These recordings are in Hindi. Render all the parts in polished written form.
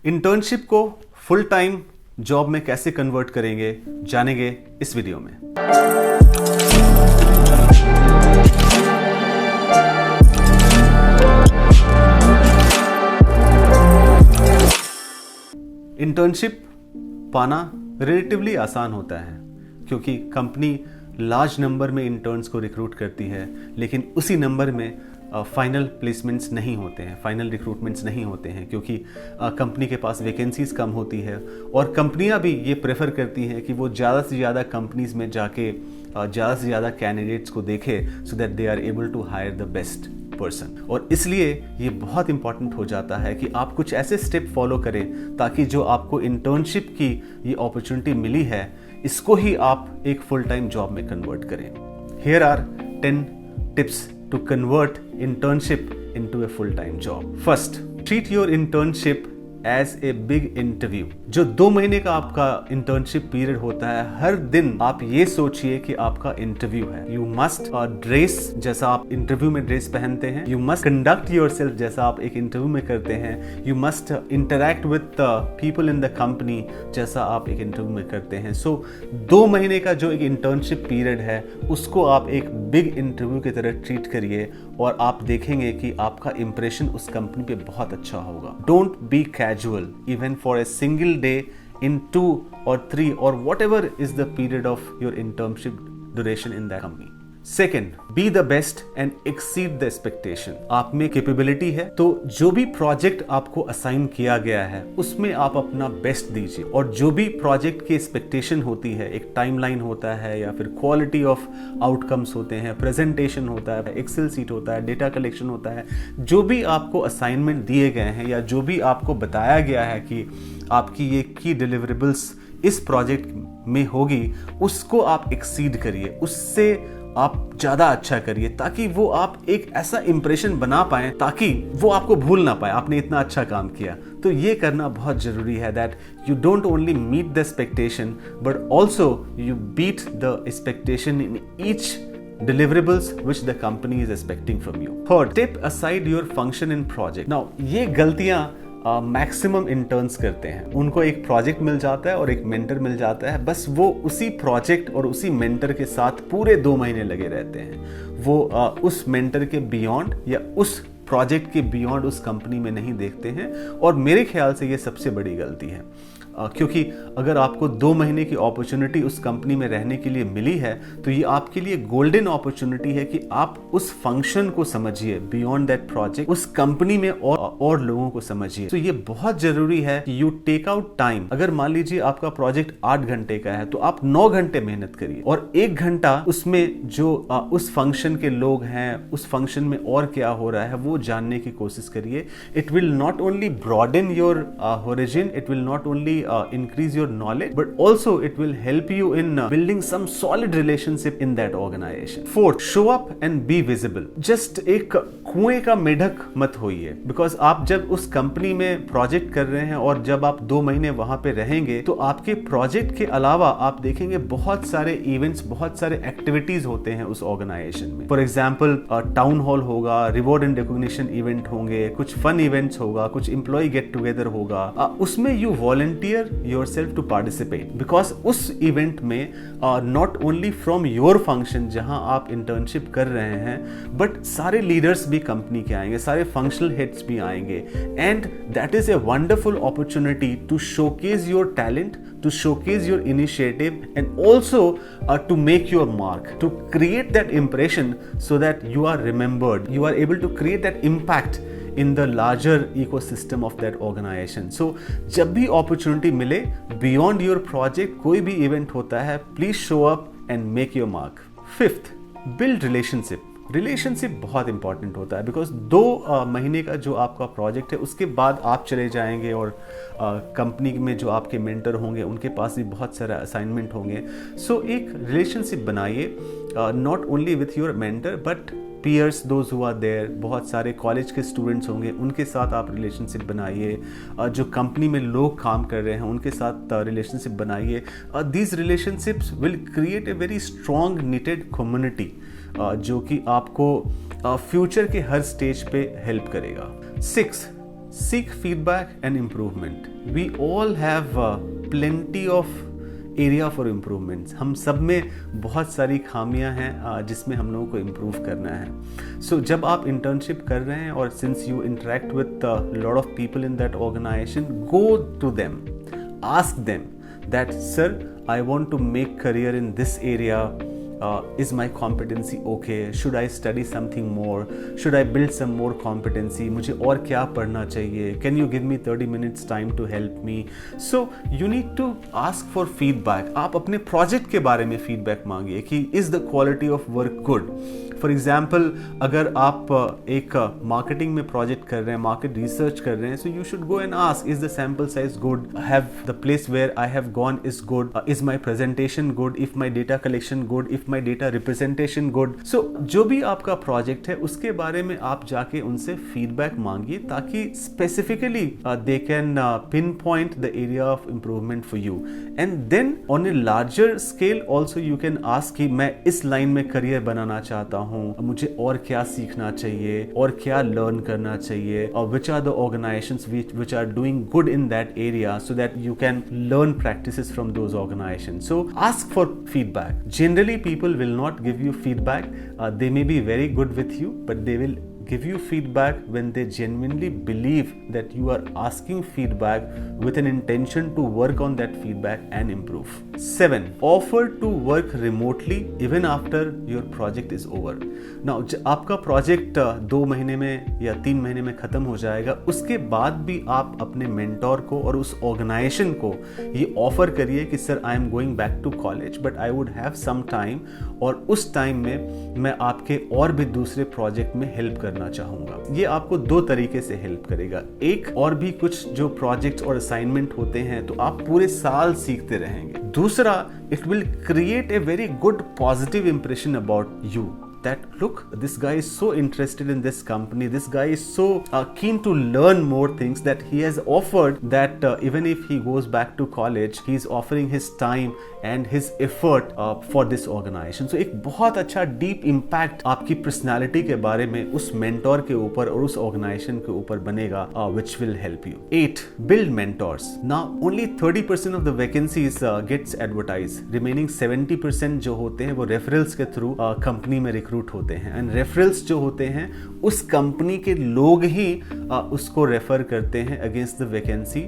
इंटर्नशिप को फुल टाइम जॉब में कैसे कन्वर्ट करेंगे, जानेंगे इस वीडियो में। इंटर्नशिप पाना रिलेटिवली आसान होता है क्योंकि कंपनी लार्ज नंबर में इंटर्न्स को रिक्रूट करती है, लेकिन उसी नंबर में फाइनल प्लेसमेंट्स नहीं होते हैं, फाइनल रिक्रूटमेंट्स नहीं होते हैं क्योंकि कंपनी के पास वैकेंसीज कम होती है और कंपनियां भी ये प्रेफर करती हैं कि वो ज़्यादा से ज़्यादा कंपनीज में जाके ज़्यादा से ज़्यादा कैंडिडेट्स को देखे so that they are able to hire the best person. और इसलिए ये बहुत इंपॉर्टेंट हो जाता है कि आप कुछ ऐसे स्टेप फॉलो करें ताकि जो आपको इंटर्नशिप की ये अपॉर्चुनिटी मिली है इसको ही आप एक फुल टाइम जॉब में कन्वर्ट करें। Here are 10 tips to convert internship into a full-time job. First, treat your internship as a big interview. जो 2 महीने का आपका इंटर्नशिप पीरियड होता है, हर दिन आप ये सोचिए कि आपका इंटरव्यू है। यू मस्ट ड्रेस जैसा आप इंटरव्यू में ड्रेस पहनते हैं, यू मस्ट कंडक्ट योरसेल्फ जैसा आप एक इंटरव्यू में करते हैं, you must interact with people in the company जैसा आप एक इंटरव्यू में करते हैं। सो 2 महीने का जो एक इंटर्नशिप पीरियड है उसको आप एक बिग इंटरव्यू की तरह ट्रीट करिए और आप देखेंगे कि आपका इंप्रेशन उस कंपनी पे बहुत अच्छा होगा। Don't be casual even for a single day in 2 or 3 or whatever is the period of your internship duration in that company. Second, be the best and exceed the expectation. आप में कैपेबिलिटी है तो जो भी प्रोजेक्ट आपको असाइन किया गया है उसमें आप अपना बेस्ट दीजिए और जो भी प्रोजेक्ट की एक्सपेक्टेशन होती है, एक टाइमलाइन होता है या फिर क्वालिटी ऑफ आउटकम्स होते हैं, प्रेजेंटेशन होता है, एक्सेल सीट होता है, डेटा कलेक्शन होता है, जो भी आपको असाइनमेंट दिए गए हैं या जो भी आपको बताया गया है कि आपकी ये की डिलीवरेबल्स इस प्रोजेक्ट में होगी, उसको आप एक्सीड करिए, उससे आप ज़्यादा अच्छा करिए ताकि वो आप एक ऐसा इंप्रेशन बना पाएं ताकि वो आपको भूल ना पाए आपने इतना अच्छा काम किया। तो ये करना बहुत ज़रूरी है that you don't only meet the expectation but also you beat the expectation in each deliverables which the company is expecting from you. Third, step aside your function in project. Now, ये गलतियाँ मैक्सिमम इंटर्न्स करते हैं। उनको एक प्रोजेक्ट मिल जाता है और एक मेंटर मिल जाता है, बस वो उसी प्रोजेक्ट और उसी मेंटर के साथ पूरे 2 महीने लगे रहते हैं। वो उस मेंटर के बियॉन्ड या उस प्रोजेक्ट के बियॉन्ड उस कंपनी में नहीं देखते हैं और मेरे ख्याल से ये सबसे बड़ी गलती है क्योंकि अगर आपको 2 महीने की अपॉर्चुनिटी उस कंपनी में रहने के लिए मिली है तो ये आपके लिए गोल्डन अपॉर्चुनिटी है कि आप उस फंक्शन को समझिए बियॉन्ड दैट प्रोजेक्ट, उस कंपनी में और लोगों को समझिए। तो ये बहुत जरूरी है कि यू टेक आउट टाइम। अगर मान लीजिए आपका प्रोजेक्ट 8 घंटे का है तो आप 9 घंटे मेहनत करिए और 1 घंटा उसमें जो उस फंक्शन के लोग हैं, उस फंक्शन में और क्या हो रहा है वो जानने की कोशिश करिए। It will not only broaden your horizon, it will not only increase your knowledge but also it will help you in building some solid relationship in that organization. Fourth, show up and be visible. Just एक कुएं का मेढक मत होइए because आप जब उस कंपनी में प्रोजेक्ट कर रहे हैं और जब आप 2 महीने वहां पे रहेंगे तो आपके प्रोजेक्ट के अलावा आप देखेंगे बहुत सारे इवेंट्स, बहुत सारे एक्टिविटीज होते हैं उस ऑर्गेनाइजेशन में। फॉर एग्जाम्पल टाउन हॉल होगा, रिवॉर्ड एंड रिकॉग्निशन इवेंट होंगे, कुछ फन इवेंट्स होगा, कुछ एम्प्लॉय गेट टुगेदर होगा। उसमें you volunteer yourself to participate because उस इवेंट में not only from your function जहां आप इंटर्नशिप कर रहे हैं बट सारे लीडर्स भी कंपनी के आएंगे, सारे फंक्शनल हेड्स भी आएंगे and that is a wonderful opportunity to showcase your talent, to showcase your initiative and also to make your mark, to create that impression so that you are remembered, you are able to create that impact in the larger ecosystem of that organization. So जब भी opportunity मिले beyond your project कोई भी event होता है, please show up and make your mark. Fifth, build relationship. Relationship बहुत इंपॉर्टेंट होता है बिकॉज 2 महीने का जो आपका प्रोजेक्ट है उसके बाद आप चले जाएंगे और कंपनी में जो आपके मेंटर होंगे उनके पास भी बहुत सारा असाइनमेंट होंगे। सो एक रिलेशनशिप बनाइए not only with your mentor but peers, those who are there, बहुत सारे कॉलेज के स्टूडेंट्स होंगे उनके साथ आप रिलेशनशिप बनाइए, जो कंपनी में लोग काम कर रहे हैं उनके साथ रिलेशनशिप बनाइए। These relationships will create a very strong knitted community जो कि आपको फ्यूचर के हर स्टेज पे हेल्प करेगा। 6, seek feedback and improvement. We all have plenty of area for improvements. हम सब में बहुत सारी खामियां हैं जिसमें हम लोगों को improve करना है. So जब आप internship कर रहे हैं और since you interact with a lot of people in that organization, go to them, ask them that, sir, I want to make career in this area. Is my competency okay? Should I study something more? Should I build some more competency? मुझे और क्या पढ़ना चाहिए? Can you give me 30 minutes time to help me? So you need to ask for feedback. आप अपने project के बारे में feedback मांगिए कि is the quality of work good? For example, अगर आप एक marketing में project कर रहे हैं, market research कर रहे हैं, so you should go and ask, is the sample size good? Have the place where I have gone is good? Is my presentation good? If my data collection good? If my data representation good? So जो भी आपका project है उसके बारे में आप जाके उनसे feedback मांगिए ताकि specifically they can pinpoint the area of improvement for you. And then on a larger scale also you can ask कि मैं इस line में career बनाना चाहता हूँ, मुझे और क्या सीखना चाहिए और क्या लर्न करना चाहिए, और which are the organizations which are doing good in that area so that you can learn practices from those organizations. So ask for feedback. Generally people will not give you feedback. They may be very good with you, but they will give you feedback when they genuinely believe that you are asking feedback with an intention to work on that feedback and improve. 7. Offer to work remotely even after your project is over. Now आपका project 2 महीने में या 3 महीने में ख़त्म हो जाएगा, उसके बाद भी आप अपने mentor को और उस organization को ये offer करिए कि sir I am going back to college but I would have some time, और उस टाइम में मैं आपके और भी दूसरे प्रोजेक्ट में हेल्प करना चाहूँगा. ये आपको 2 तरीके से हेल्प करेगा. एक, और भी कुछ जो प्रोजेक्ट्स और असाइनमेंट होते हैं तो आप पूरे साल सीखते रहेंगे. दूसरा, it will create a very good positive impression about you. That look, this guy is so interested in this company, this guy is so keen to learn more things that he has offered that even if he goes back to college, he is offering his time and his effort for this organization. So एक बहुत अच्छा deep impact आपकी personality के बारे में उस mentor के ऊपर और उस organization के ऊपर बनेगा, which will help you. 8. Build mentors. Now only 30% of the vacancies gets advertised. Remaining 70% जो होते हैं वो referrals के through company में recruit होते हैं, एंड रेफरल्स जो होते हैं उस कंपनी के लोग ही उसको रेफर करते हैं against the vacancy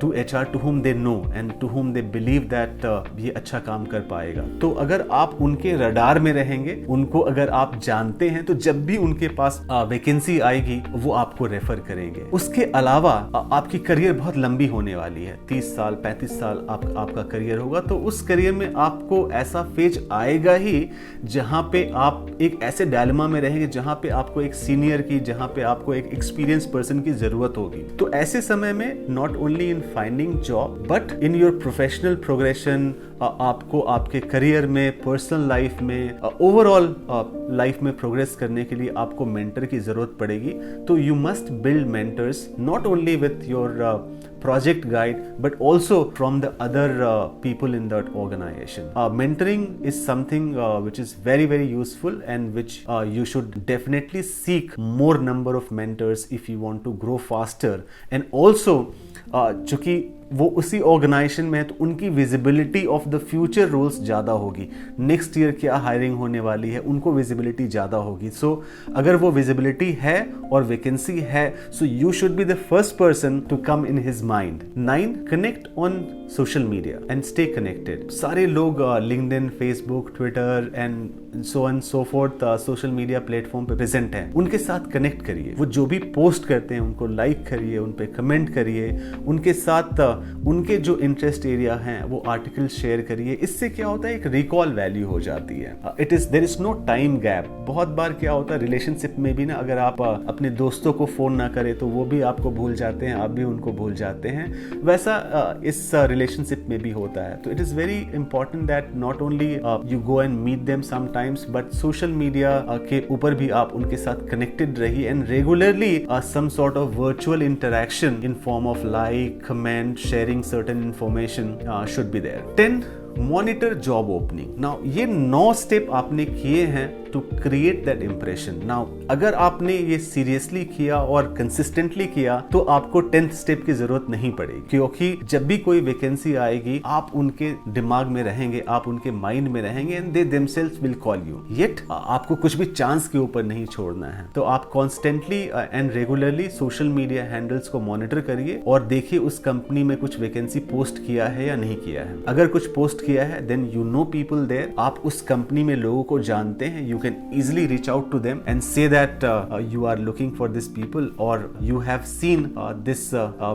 to HR to whom they no and to whom they believe that ये अच्छा काम कर पाएगा. तो अगर आप उनके रडार में रहेंगे, उनको अगर आप जानते हैं, तो जब भी उनके पास वैकेंसी आएगी वो आपको रेफर करेंगे. उसके अलावा आपकी करियर बहुत लंबी होने वाली है. 30 साल 35 साल आपका करियर होगा, तो उस करियर में आपको ऐसा फेज आएगा ही जहां पे आप एक ऐसे डायलेमा में रहेंगे जहां पे आपको एक सीनियर की, जहां पे आपको एक एक्सपीरियंस पर्सन की जरूरत होगी. तो ऐसे समय में not only in finding job but in your professional progression, आपको आपके करियर में, पर्सनल लाइफ में, ओवरऑल लाइफ में प्रोग्रेस करने के लिए आपको मेंटर की जरूरत पड़ेगी. तो you must build mentors not only with your project guide but also from the other people in that organization. Mentoring is something which is very very useful and which you should definitely seek more number of mentors if you want to grow faster. And also चूंकि वो उसी ऑर्गेनाइजेशन में है तो उनकी visibility of the future roles ज़्यादा होगी. नेक्स्ट ईयर क्या हायरिंग होने वाली है उनको विजिबिलिटी ज़्यादा होगी. सो अगर वो विजिबिलिटी है और वैकेंसी है, so you should be the first person to come in his mind. 9. Connect on social media and stay connected. सारे लोग LinkedIn, Facebook, Twitter and so on so forth social media platform पे प्रेजेंट हैं. उनके साथ कनेक्ट करिए. वो जो भी पोस्ट करते हैं उनको लाइक करिए, उन पे कमेंट करिए, उनके साथ उनके जो इंटरेस्ट एरिया हैं वो आर्टिकल शेयर करिए. इससे क्या होता है, एक रिकॉल वैल्यू हो जाती है. There is no time gap. बहुत बार क्या होता है रिलेशनशिप में भी ना, अगर आप अपने दोस्तों को फोन ना करें तो वो भी आपको भूल जाते हैं, आप भी उनको भूल जाते हैं. वैसा इस रिलेशनशिप में भी होता है. तो it is very important that not only you go and meet them sometimes but social media के ऊपर भी आप उनके साथ कनेक्टेड रहिए and regularly some sort of virtual interaction in form of like, comment, sharing certain information should be there. 10. Monitor job opening. Now ये 9 स्टेप आपने किए हैं to create that impression. Now अगर आपने ये सीरियसली किया और कंसिस्टेंटली किया तो आपको 10th स्टेप की जरूरत नहीं पड़ेगी, क्योंकि जब भी कोई वैकेंसी आएगी आप उनके दिमाग में रहेंगे, आप उनके माइंड में रहेंगे and they themselves will call you. Yet आपको कुछ भी चांस के ऊपर नहीं छोड़ना है। तो आप constantly and regularly social media handles को मॉनिटर करिए और देखिए उस कंपनी में कुछ वैकेंसी पोस्ट किया है या नहीं किया है। अगर कुछ पोस्ट किया है then you know people there, आप उस कंपनी में लोगों को जानते हैं, you can easily reach out to them and say that you are looking for this people or you have seen this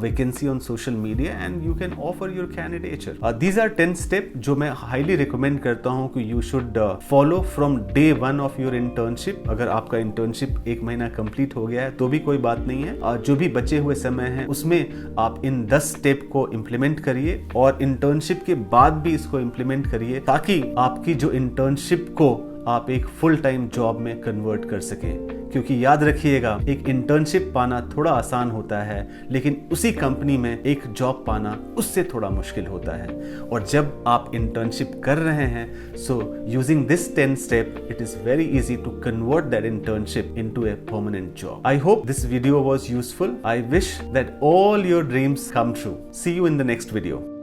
vacancy on social media and you can offer your candidature. These are 10 steps जो मैं highly recommend करता हूँ कि you should follow from day one of your internship. अगर आपका internship 1 महीना complete हो गया है तो भी कोई बात नहीं है, जो भी बचे हुए समय है उसमें आप इन 10 स्टेप को implement करिए और internship के बाद भी इसको implement करिए ताकि आपकी जो internship को आप एक फुल टाइम जॉब में कन्वर्ट कर सकें। क्योंकि याद रखिएगा, एक इंटर्नशिप पाना थोड़ा आसान होता है लेकिन उसी कंपनी में एक जॉब पाना उससे थोड़ा मुश्किल होता है। और जब आप इंटर्नशिप कर रहे हैं, so using this 10 step it is very easy to convert that internship into a permanent job. I hope this video was useful. I wish that all your dreams come true. See you in the next video.